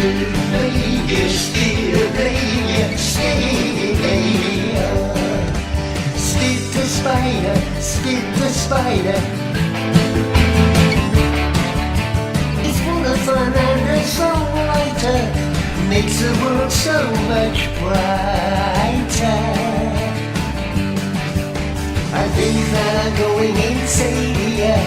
Speedmania, Speedmania, Speedmania. Spid the spider, Spid the spider. It's full of fun and a songwriter, makes the world so much brighter. I think that I'm going insane here.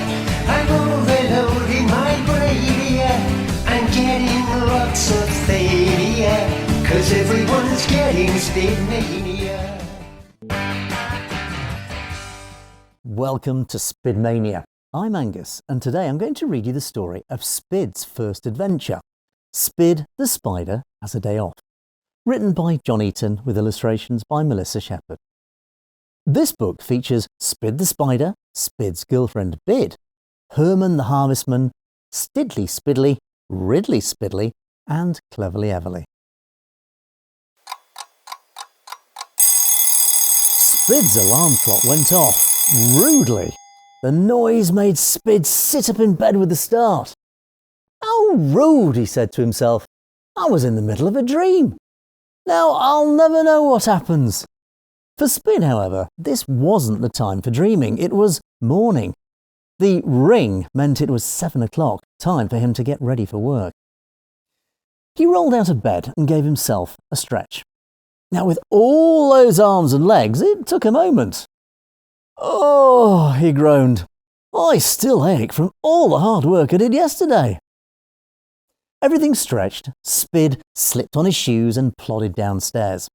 I'm overloading my brain here. I'm getting lots of failure, 'cause everyone's getting Speedmania. Welcome to Speedmania. I'm Angus, and today I'm going to read you the story of Spid's first adventure, Spid the Spider Has a Day Off, written by John Eaton with illustrations by Melissa Shepherd. This book features Spid the Spider, Spid's girlfriend Bid, Herman the Harvestman, Stidley Spidley, Ridley Spidley, and Cleverly Everly. Spid's alarm clock went off rudely. The noise made Spid sit up in bed with a start. "How rude," he said to himself. "I was in the middle of a dream. Now I'll never know what happens." For Spid, however, this wasn't the time for dreaming. It was morning. The ring meant it was 7 o'clock, time for him to get ready for work. He rolled out of bed and gave himself a stretch. Now, with all those arms and legs, it took a moment. "Oh," he groaned, "I still ache from all the hard work I did yesterday." Everything stretched, Spid slipped on his shoes and plodded downstairs.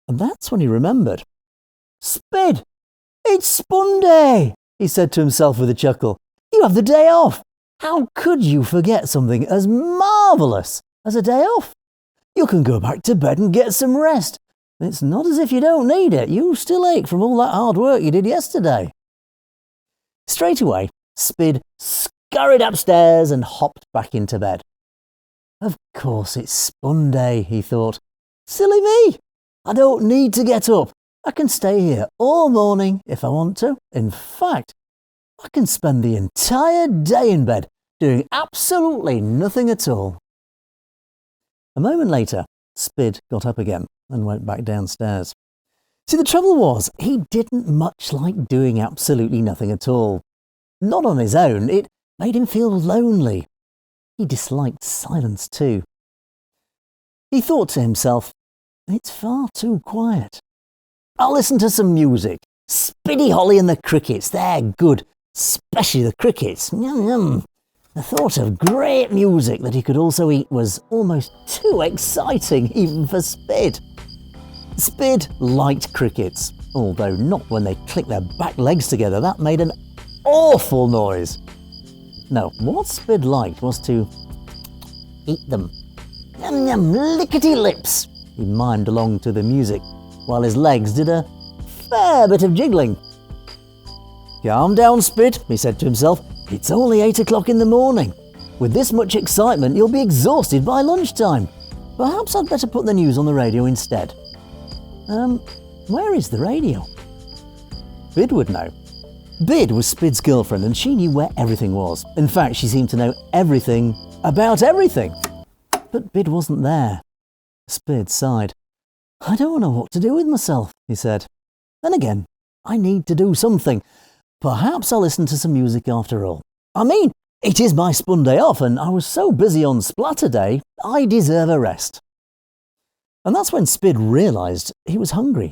And that's when he remembered. "Spid, it's Spun Day," he said to himself with a chuckle. "You have the day off. How could you forget something as marvellous as a day off? You can go back to bed and get some rest. It's not as if you don't need it. You still ache from all that hard work you did yesterday." Straight away, Spid scurried upstairs and hopped back into bed. "Of course it's Spun Day," he thought. "Silly me! I don't need to get up. I can stay here all morning if I want to. In fact, I can spend the entire day in bed doing absolutely nothing at all." A moment later, Spid got up again and went back downstairs. See, the trouble was, he didn't much like doing absolutely nothing at all. Not on his own, it made him feel lonely. He disliked silence too. He thought to himself, "It's far too quiet. I'll listen to some music. Spiddy Holly and the Crickets, they're good, especially the Crickets. Yum yum." The thought of great music that he could also eat was almost too exciting even for Spid. Spid liked crickets, although not when they clicked their back legs together. That made an awful noise. No, what Spid liked was to eat them. Yum yum, lickety lips. He mimed along to the music, while his legs did a fair bit of jiggling. "Calm down, Spid," he said to himself. "It's only 8 o'clock in the morning. With this much excitement, you'll be exhausted by lunchtime. Perhaps I'd better put the news on the radio instead." Where is the radio? Bid would know. Bid was Spid's girlfriend, and she knew where everything was. In fact, she seemed to know everything about everything. But Bid wasn't there. Spid sighed. "I don't know what to do with myself," he said. "Then again, I need to do something. Perhaps I'll listen to some music after all. I mean, it is my Spun Day off, and I was so busy on Splatter Day, I deserve a rest." And that's when Spid realised he was hungry.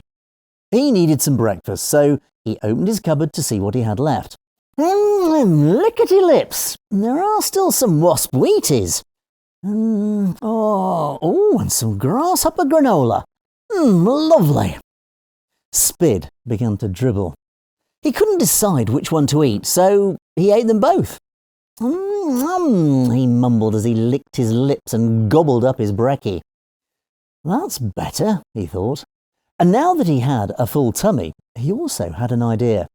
He needed some breakfast, so he opened his cupboard to see what he had left. Lickety lips! There are still some wasp Wheaties. And some grasshopper granola. Lovely. Spid began to dribble. He couldn't decide which one to eat, so he ate them both. He mumbled as he licked his lips and gobbled up his brekkie. That's better, he thought. And now that he had a full tummy, he also had an idea.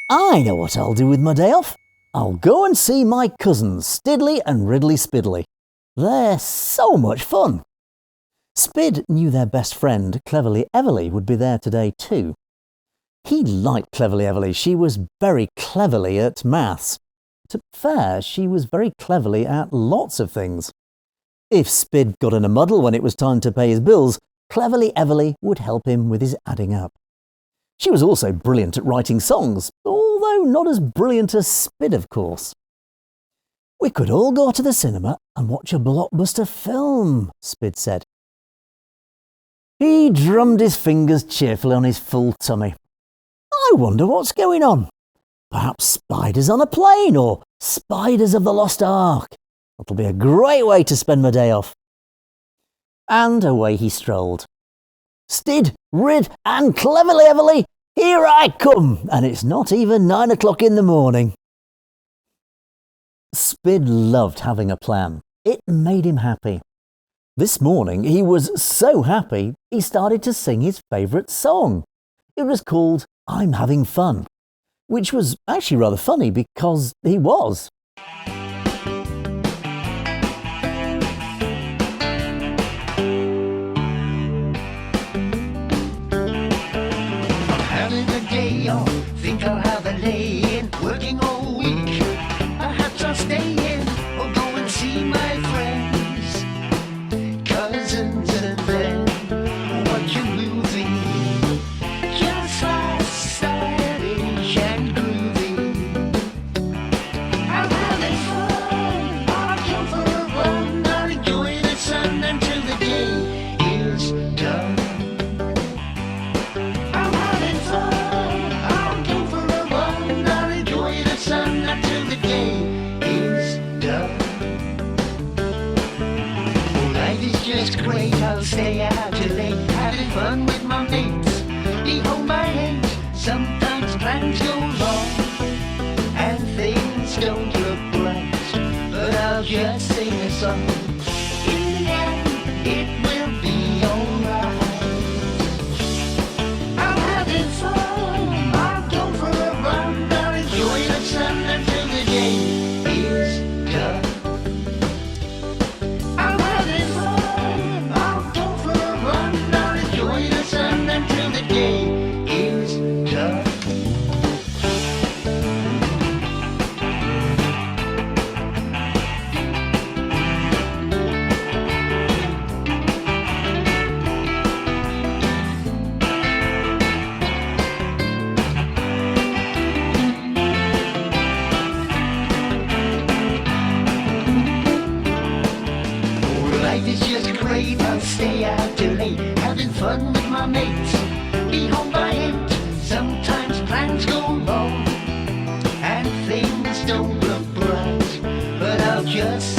I know what I'll do with my day off. I'll go and see my cousins, Stidley and Ridley Spidley. They're so much fun. Spid knew their best friend, Cleverly Everly, would be there today too. He liked Cleverly Everly. She was very cleverly at maths. To be fair, she was very cleverly at lots of things. If Spid got in a muddle when it was time to pay his bills, Cleverly Everly would help him with his adding up. She was also brilliant at writing songs, although not as brilliant as Spid, of course. "We could all go to the cinema and watch a blockbuster film," Spid said. He drummed his fingers cheerfully on his full tummy. "I wonder what's going on. Perhaps spiders on a plane or spiders of the Lost Ark. That'll be a great way to spend my day off." And away he strolled. "Stid, Rid and Cleverly Everly, here I come, and it's not even 9 o'clock in the morning." Spid loved having a plan. It made him happy. This morning he was so happy he started to sing his favourite song. It was called "I'm Having Fun," which was actually rather funny because he was. Having a day off, think I'll have a lay-in. Working all week, perhaps I'll stay in or go and see my friends, cousins, and then watch a movie. Just like stylish and groovy. I'm having fun, I'll go for a run. I'll enjoy the sun until the day is done. I'm having fun, I'll go for a run. I'll enjoy the sun until the day is done. Oh, life is just great, I'll stay out till late, having fun with my mates. Be home by 8, sometimes plans go wrong and things don't look bright, but I'll just sing a song. In the end, it will be alright. I'm having fun, I'll go for a run. I'll enjoy the sun until the day is done. I'm having fun, I'll go for a run. I'll enjoy the sun until the day is done. Life is just great, I'll stay out till late, having fun with my mates. Be home by 8, sometimes plans go wrong and things don't look bright, but I'll just